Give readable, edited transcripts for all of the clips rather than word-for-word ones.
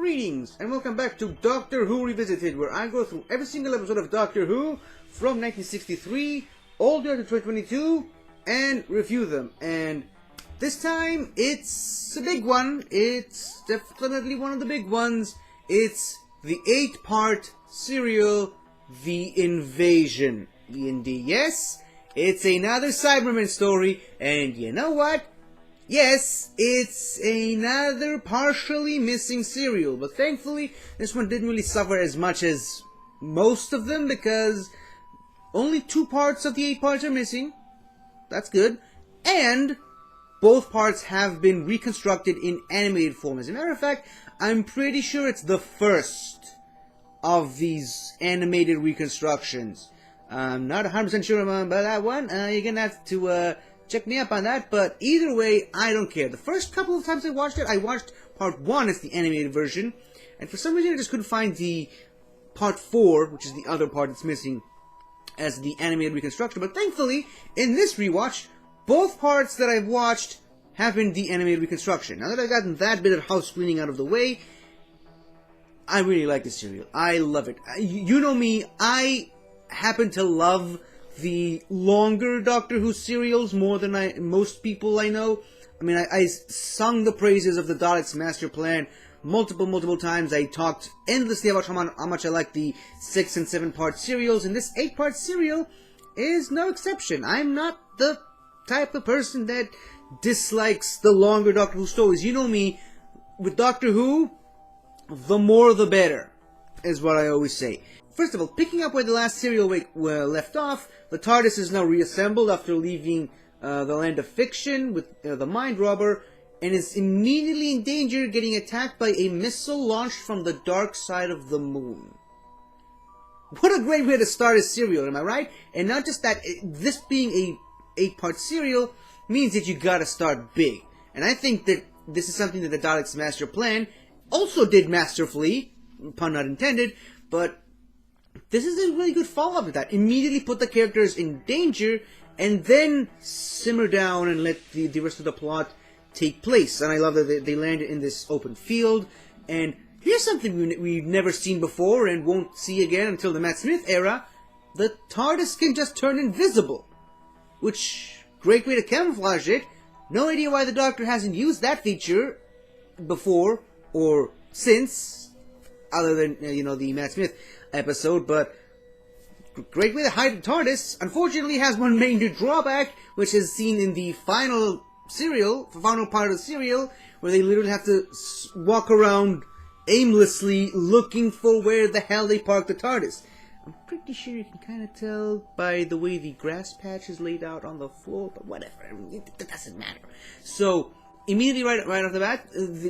Greetings and welcome back to Doctor Who Revisited, where I go through every single episode of Doctor Who from 1963 all the way to 2022 and review them. And this time it's a big one. It's definitely one of the big ones. It's the 8-part serial, The Invasion. Yes, it's another Cyberman story, and you know what? Yes, it's another partially missing serial, but thankfully this one didn't really suffer as much as most of them because only 2 parts of the 8 parts are missing. That's good. And both parts have been reconstructed in animated form. As a matter of fact, I'm pretty sure it's the first of these animated reconstructions. I'm not 100% sure about that one. You're gonna have to check me up on that, but either way, I don't care. The first couple of times I watched it, I watched part 1 as the animated version, and for some reason I just couldn't find the part 4, which is the other part that's missing, as the animated reconstruction. But thankfully, in this rewatch, both parts that I've watched have been the animated reconstruction. Now that I've gotten that bit of house cleaning out of the way, I really like this serial. I love it. You know me, I happen to love the longer Doctor Who serials more than most people I know. I mean, I sung the praises of the Daleks' master plan multiple times. I talked endlessly about how much I like the 6 and 7 part serials, and this 8-part serial is no exception. I'm not the type of person that dislikes the longer Doctor Who stories. You know me, with Doctor Who, the more the better, is what I always say. First of all, picking up where the last serial left off, the TARDIS is now reassembled after leaving the land of fiction with the Mind Robber, and is immediately in danger getting attacked by a missile launched from the dark side of the moon. What a great way to start a serial, am I right? And not just that, this being a 8-part serial means that you gotta start big. And I think that this is something that the Daleks' master plan also did masterfully, pun not intended, but this is a really good follow-up to that. Immediately put the characters in danger, and then simmer down and let the rest of the plot take place. And I love that they landed in this open field. And here's something we've never seen before and won't see again until the Matt Smith era. The TARDIS can just turn invisible. Which, great way to camouflage it. No idea why the Doctor hasn't used that feature before or since, other than, the Matt Smith episode, but great way to hide the TARDIS. Unfortunately, has one major drawback, which is seen in the final part of the serial, where they literally have to walk around aimlessly looking for where the hell they parked the TARDIS. I'm pretty sure you can kind of tell by the way the grass patch is laid out on the floor, but whatever, it doesn't matter. So, immediately right off the bat,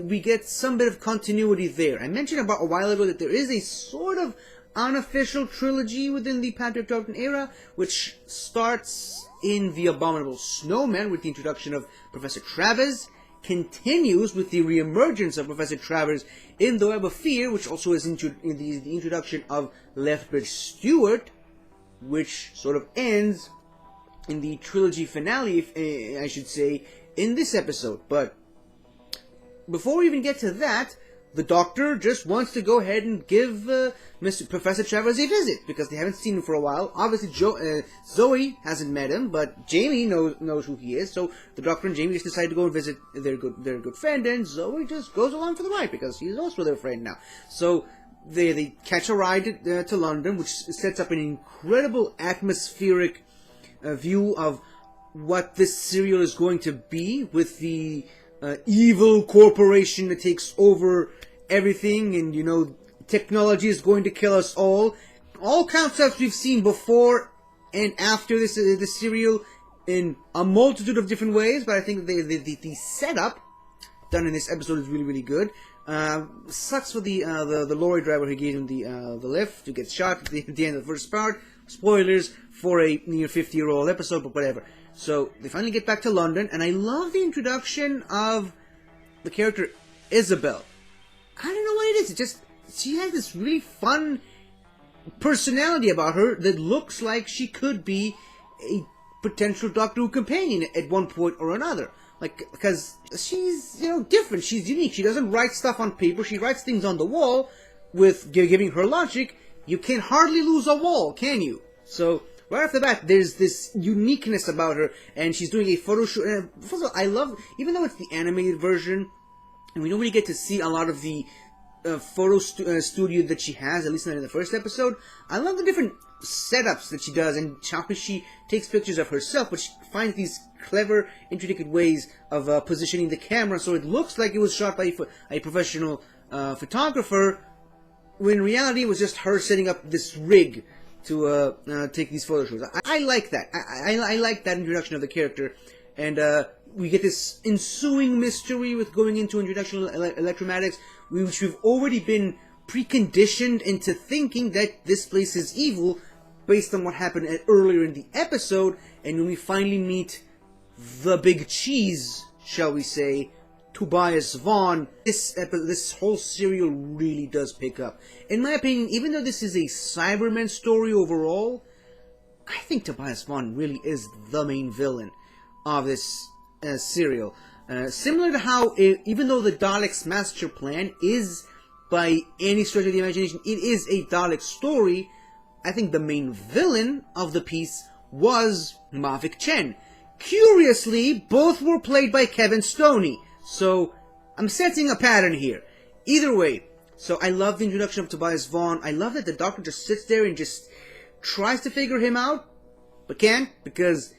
we get some bit of continuity there. I mentioned about a while ago that there is a sort of unofficial trilogy within the Patrick Troughton era, which starts in The Abominable Snowman with the introduction of Professor Travers, continues with the reemergence of Professor Travers in The Web of Fear, which also is the introduction of Lethbridge Stewart, which sort of ends in the trilogy finale, I should say, in this episode. But before we even get to that, the Doctor just wants to go ahead and give Professor Travers a visit, because they haven't seen him for a while. Obviously, Zoe hasn't met him, but Jamie knows who he is, so the Doctor and Jamie just decide to go and visit their good friend, and Zoe just goes along for the ride, because he's also their friend now. So they catch a ride to London, which sets up an incredible atmospheric view of what this serial is going to be, with the evil corporation that takes over everything, and technology is going to kill us all. All concepts we've seen before and after this serial in a multitude of different ways, but I think the setup done in this episode is really good. Sucks for the lorry driver who gave him the lift, who gets shot at the end of the first part. Spoilers for a near 50-year-old episode, but whatever. So, they finally get back to London, and I love the introduction of the character Isabel. I don't know what it is, she has this really fun personality about her that looks like she could be a potential Doctor Who companion at one point or another. Like, because she's, you know, different. She's unique. She doesn't write stuff on paper. She writes things on the wall with giving her logic. You can hardly lose a wall, can you? So, right off the bat, there's this uniqueness about her, and she's doing a photo shoot. And first of all, I love, even though it's the animated version, and we don't really get to see a lot of the photo studio that she has, at least not in the first episode. I love the different setups that she does, and how she takes pictures of herself, but she finds these clever, intricate ways of positioning the camera so it looks like it was shot by a professional photographer, when in reality it was just her setting up this rig to take these photo shoots. I like that. I like that introduction of the character, and we get this ensuing mystery with going into introduction electromatics, which we've already been preconditioned into thinking that this place is evil based on what happened earlier in the episode, and when we finally meet the big cheese, shall we say, Tobias Vaughn, this whole serial really does pick up. In my opinion, even though this is a Cyberman story overall, I think Tobias Vaughn really is the main villain of this serial. Similar to how, even though the Daleks' master plan is, by any stretch of the imagination, it is a Dalek story, I think the main villain of the piece was Mavic Chen. Curiously, both were played by Kevin Stoney, so I'm sensing a pattern here. Either way, so I love the introduction of Tobias Vaughn. I love that the Doctor just sits there and just tries to figure him out, but can't, because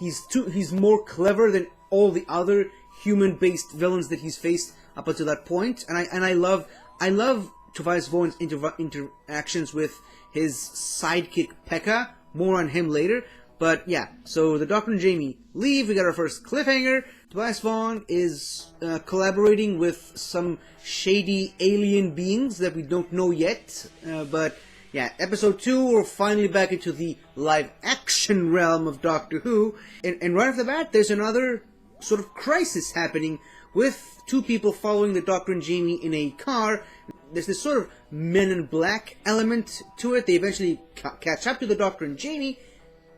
he's more clever than all the other human-based villains that he's faced up until that point. And I love Tobias Vaughn's interactions with his sidekick Pekka. More on him later. But yeah, so the Doctor and Jamie leave. We got our first cliffhanger. Tobias Vaughn is collaborating with some shady alien beings that we don't know yet. But yeah, episode 2, we're finally back into the live-action realm of Doctor Who. And right off the bat, there's another sort of crisis happening with two people following the Doctor and Jamie in a car. There's this sort of Men in Black element to it. They eventually catch up to the Doctor and Jamie,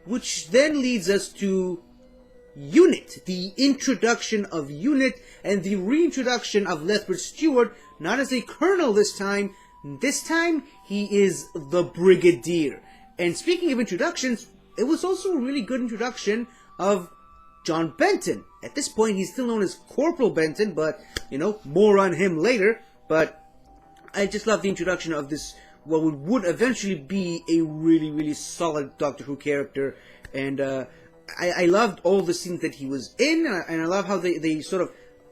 which then leads us to Unit, the introduction of Unit, and the reintroduction of Lethbridge Stewart, not as a colonel this time. This time, he is the Brigadier. And speaking of introductions, it was also a really good introduction of John Benton. At this point, he's still known as Corporal Benton, but, you know, more on him later. But I just love the introduction of this, what would eventually be a really, really solid Doctor Who character. And I loved all the scenes that he was in, and I love how they sort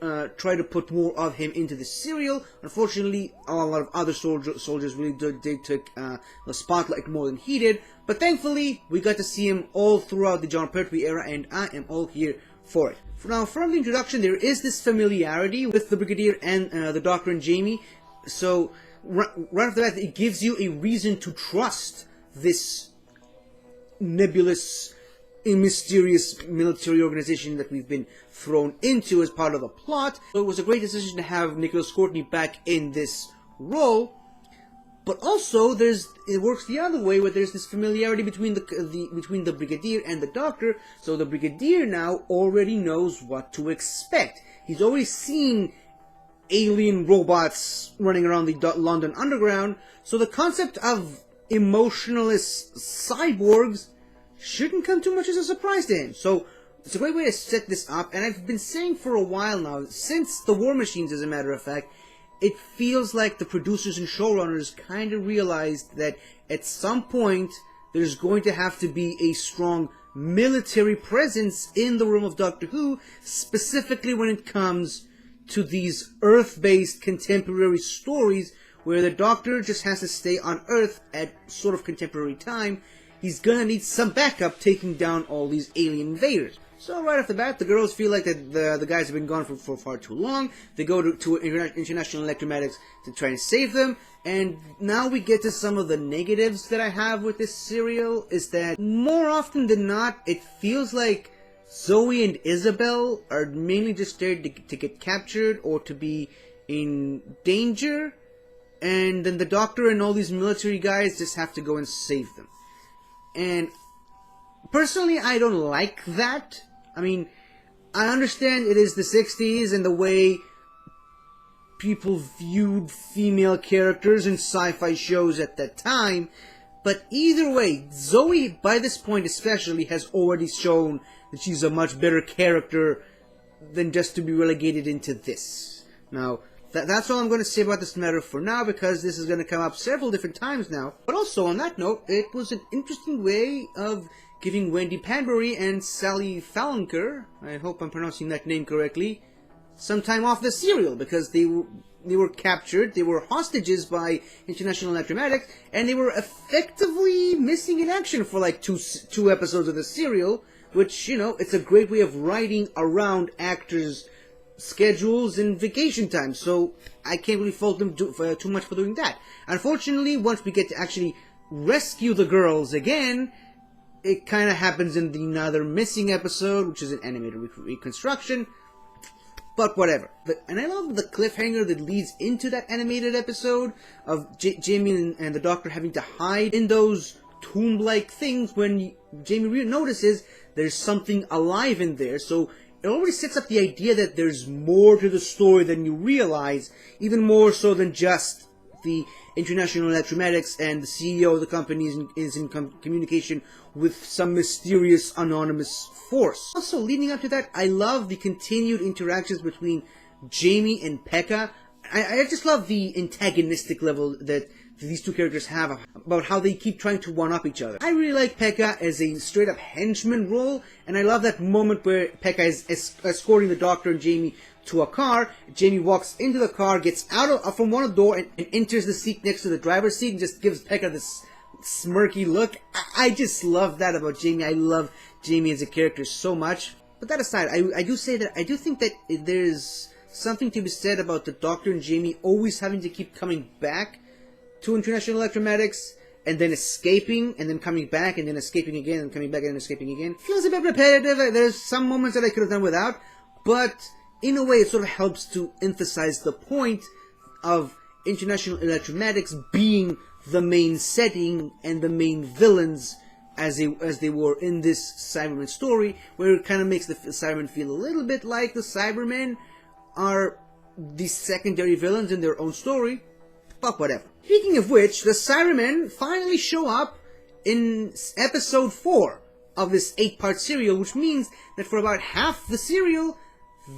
of try to put more of him into the serial. Unfortunately, a lot of other soldiers really did take the spotlight more than he did. But thankfully, we got to see him all throughout the John Pertwee era, and I am all here for it. Now, from the introduction, there is this familiarity with the Brigadier and the Doctor and Jamie. So, right after that, it gives you a reason to trust this nebulous, mysterious military organization that we've been thrown into as part of the plot. So it was a great decision to have Nicholas Courtney back in this role. But also, it works the other way, where there's this familiarity between the Brigadier and the Doctor. So the Brigadier now already knows what to expect. He's already seen alien robots running around the London Underground. So the concept of emotionless cyborgs shouldn't come too much as a surprise to him. So it's a great way to set this up. And I've been saying for a while now, since the War Machines, as a matter of fact, it feels like the producers and showrunners kind of realized that at some point there's going to have to be a strong military presence in the realm of Doctor Who, specifically when it comes to these Earth-based contemporary stories where the Doctor just has to stay on Earth at sort of contemporary time. He's gonna need some backup taking down all these alien invaders. So right off the bat, the girls feel like that the guys have been gone for far too long. They go to International Electromatics to try and save them. And now we get to some of the negatives that I have with this serial, is that more often than not, it feels like Zoe and Isabel are mainly just there to get captured or to be in danger. And then the Doctor and all these military guys just have to go and save them. And personally, I don't like that. I mean, I understand it is the 60s and the way people viewed female characters in sci-fi shows at that time, but either way, Zoe, by this point especially, has already shown that she's a much better character than just to be relegated into this. Now, that's all I'm going to say about this matter for now, because this is going to come up several different times now. But also, on that note, it was an interesting way of giving Wendy Panbury and Sally Falonker, I hope I'm pronouncing that name correctly, some time off the serial, because they were captured, they were hostages by International Electromagnetic, and they were effectively missing in action for like two episodes of the serial, which, you know, it's a great way of writing around actors' schedules and vacation time, so I can't really fault them too much for doing that. Unfortunately, once we get to actually rescue the girls again, it kind of happens in the Another Missing episode, which is an animated reconstruction, but whatever. And I love the cliffhanger that leads into that animated episode of Jamie and the Doctor having to hide in those tomb-like things when Jamie notices there's something alive in there, so it already sets up the idea that there's more to the story than you realize, even more so than just the International Electromagnetics and the CEO of the company is in communication with some mysterious anonymous force. Also, leading up to that, I love the continued interactions between Jamie and Pekka. I just love the antagonistic level that these two characters have about how they keep trying to one-up each other. I really like Pekka as a straight-up henchman role, and I love that moment where Pekka is escorting the Doctor and Jamie to a car. Jamie walks into the car, gets out from one door, and enters the seat next to the driver's seat, and just gives Pekka this smirky look. I just love that about Jamie. I love Jamie as a character so much. But that aside, I do say that I do think that there's something to be said about the Doctor and Jamie always having to keep coming back to International Electromagnetics, and then escaping, and then coming back, and then escaping again, and coming back, and then escaping again. Feels a bit repetitive. There's some moments that I could have done without, but in a way it sort of helps to emphasize the point of International Electromagnetics being the main setting and the main villains as they were in this Cybermen story, where it kind of makes the Cybermen feel a little bit like the Cybermen are the secondary villains in their own story, but whatever. Speaking of which, the Cybermen finally show up in episode 4 of this 8-part serial, which means that for about half the serial,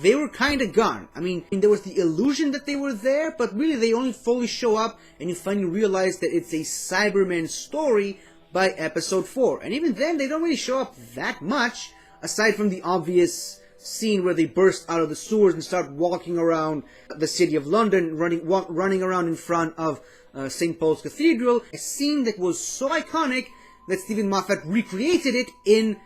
they were kind of gone. I mean, there was the illusion that they were there, but really they only fully show up, and you finally realize that it's a Cybermen story by episode 4. And even then, they don't really show up that much, aside from the obvious scene where they burst out of the sewers and start walking around the city of London, running around in front of St. Paul's Cathedral, a scene that was so iconic that Stephen Moffat recreated it in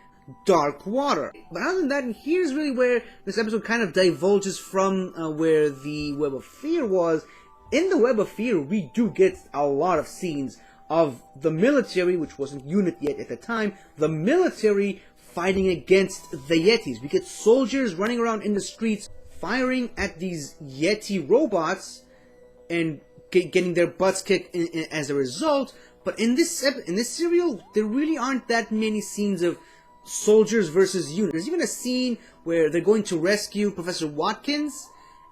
Dark Water. But other than that, here's really where this episode kind of divulges from where the Web of Fear was. In the Web of Fear, we do get a lot of scenes of the military, which wasn't UNIT yet at the time, the military fighting against the Yetis. We get soldiers running around in the streets firing at these Yeti robots and getting their butts kicked as a result. But in this serial, there really aren't that many scenes of soldiers versus UNIT. There's even a scene where they're going to rescue Professor Watkins,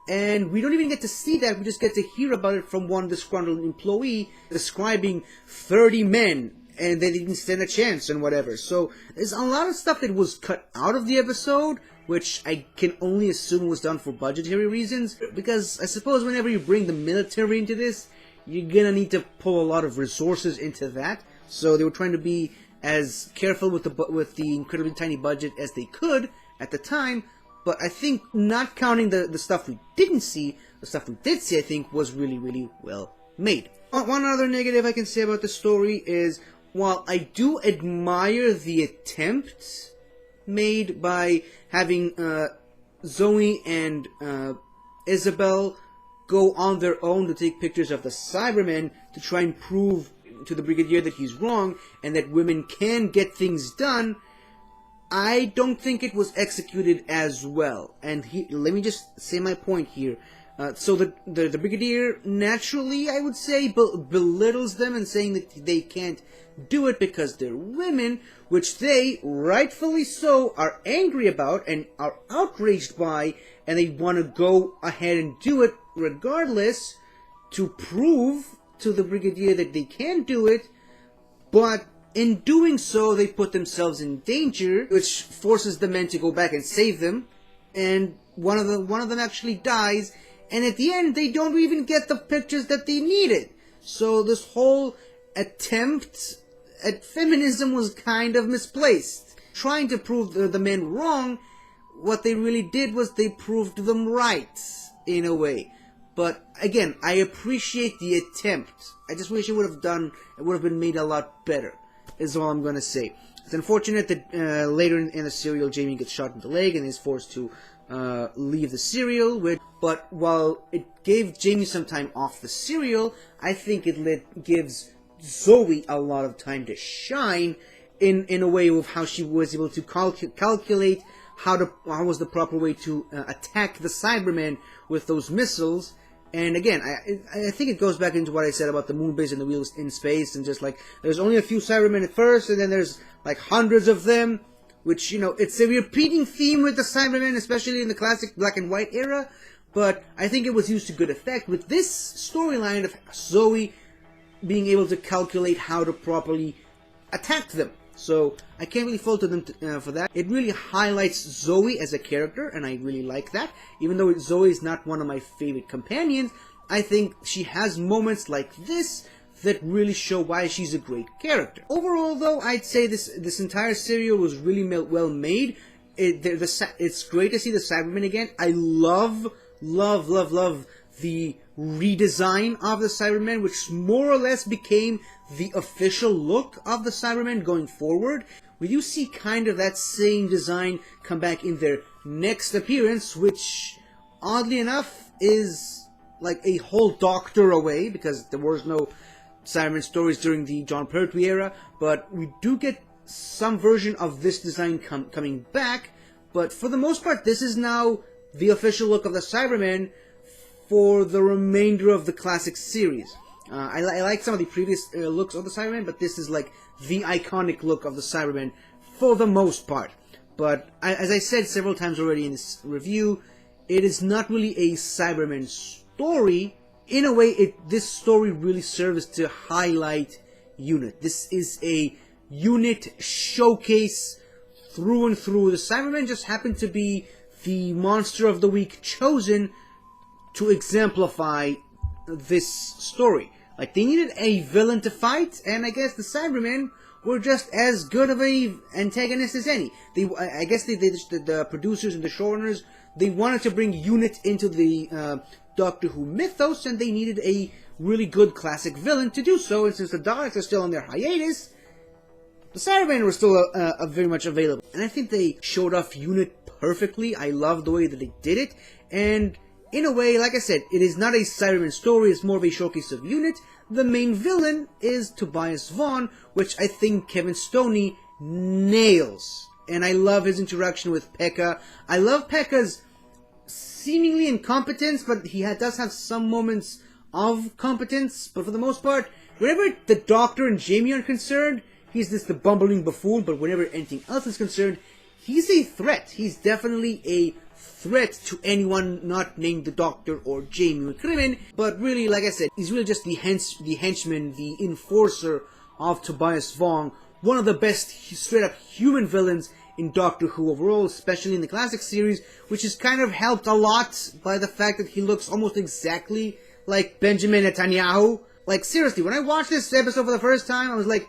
and we don't even get to see that. We just get to hear about it from one disgruntled employee describing 30 men, and they didn't stand a chance and whatever. So there's a lot of stuff that was cut out of the episode, which I can only assume was done for budgetary reasons, because I suppose whenever you bring the military into this, you're gonna need to pull a lot of resources into that. So they were trying to be as careful with the incredibly tiny budget as they could at the time. But I think, not counting the stuff we didn't see, the stuff we did see, I think, was really, really well made. One other negative I can say about the story is, while I do admire the attempt made by having Zoe and Isabel go on their own to take pictures of the Cybermen to try and prove to the Brigadier that he's wrong and that women can get things done, I don't think it was executed as well. And let me just say my point here. So the Brigadier naturally, I would say, belittles them and saying that they can't do it because they're women, which they, rightfully so, are angry about and are outraged by, and they want to go ahead and do it regardless to prove to the Brigadier that they can do it, but in doing so, they put themselves in danger, which forces the men to go back and save them, and one of them actually dies, and at the end, they don't even get the pictures that they needed. So this whole attempt at feminism was kind of misplaced. Trying to prove the men wrong, what they really did was they proved them right, in a way. But again, I appreciate the attempt. I just wish it would have been made a lot better, is all I'm going to say. It's unfortunate that later in the serial, Jamie gets shot in the leg and is forced to leave the serial. But while it gave Jamie some time off the serial, I think it gives Zoe a lot of time to shine in a way of how she was able to calculate how was the proper way to attack the Cybermen with those missiles. And again, I think it goes back into what I said about the moon base and the wheels in space, and just like, there's only a few Cybermen at first, and then there's like hundreds of them, which, you know, it's a repeating theme with the Cybermen, especially in the classic black and white era, but I think it was used to good effect with this storyline of Zoe being able to calculate how to properly attack them. So I can't really fault them for that. It really highlights Zoe as a character, and I really like that. Even though Zoe is not one of my favorite companions, I think she has moments like this that really show why she's a great character. Overall, though, I'd say this entire serial was really well made. It's great to see the Cybermen again. I love the redesign of the Cybermen, which more or less became the official look of the Cybermen going forward. We do see kind of that same design come back in their next appearance, which, oddly enough, is like a whole Doctor away, because there was no Cybermen stories during the Jon Pertwee era, but we do get some version of this design coming back. But for the most part, this is now the official look of the Cybermen for the remainder of the classic series. I like some of the previous looks of the Cybermen, but this is like the iconic look of the Cybermen for the most part. But as I said several times already in this review, it is not really a Cybermen story. In a way, this story really serves to highlight UNIT. This is a UNIT showcase through and through. The Cybermen just happen to be the monster of the week chosen to exemplify this story. Like, they needed a villain to fight, and I guess the Cybermen were just as good of a antagonist as any. I guess the producers and the showrunners, they wanted to bring UNIT into the Doctor Who mythos, and they needed a really good classic villain to do so, and since the Daleks are still on their hiatus, the Cybermen were still very much available. And I think they showed off UNIT perfectly. I love the way that they did it, and in a way, like I said, it is not a Cybermen story, it's more of a showcase of UNIT. The main villain is Tobias Vaughn, which I think Kevin Stoney nails. And I love his interaction with Pekka. I love Pekka's seemingly incompetence, but he does have some moments of competence. But for the most part, whenever the Doctor and Jamie are concerned, he's just the bumbling buffoon, but whenever anything else is concerned, he's a threat. He's definitely a threat to anyone not named the Doctor or Jamie McCrimmon, but really, like I said, he's really just the henchman, the enforcer of Tobias Vaughn, one of the best straight-up human villains in Doctor Who overall, especially in the classic series, which is kind of helped a lot by the fact that he looks almost exactly like Benjamin Netanyahu. Like, seriously, when I watched this episode for the first time, I was like,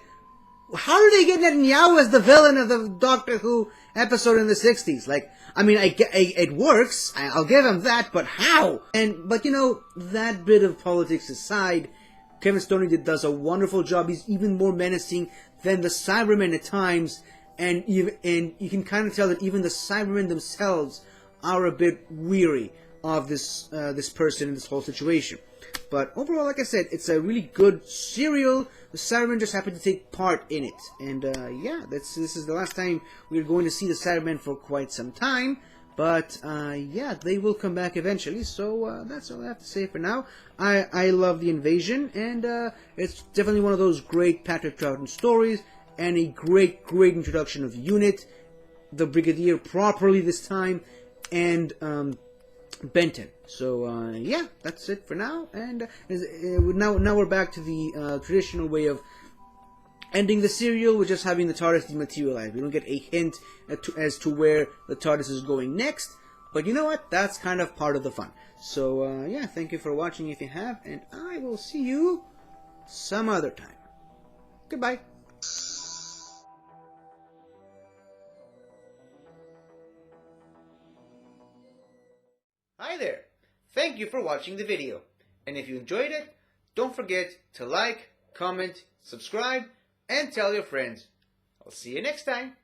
how did they get Netanyahu as the villain of the Doctor Who episode in the 60s? Like, I mean, it works, I'll give him that, but how? But you know, that bit of politics aside, Kevin Stoney does a wonderful job. He's even more menacing than the Cybermen at times, and you can kind of tell that even the Cybermen themselves are a bit weary of this person in this whole situation. But overall, like I said, it's a really good serial. The Cybermen just happen to take part in it. And yeah, this is the last time we're going to see the Cybermen for quite some time. But yeah, they will come back eventually. So that's all I have to say for now. I love the invasion, and it's definitely one of those great Patrick Troughton stories, and a great introduction of Unit, the Brigadier properly this time, and Benton. So yeah, that's it for now. And now we're back to the traditional way of ending the serial with just having the TARDIS dematerialize. We don't get a hint as to where the TARDIS is going next, but you know what? That's kind of part of the fun. So, yeah, thank you for watching if you have, and I will see you some other time. Goodbye. Hi there. Thank you for watching the video. And if you enjoyed it, don't forget to like, comment, subscribe, and tell your friends. I'll see you next time.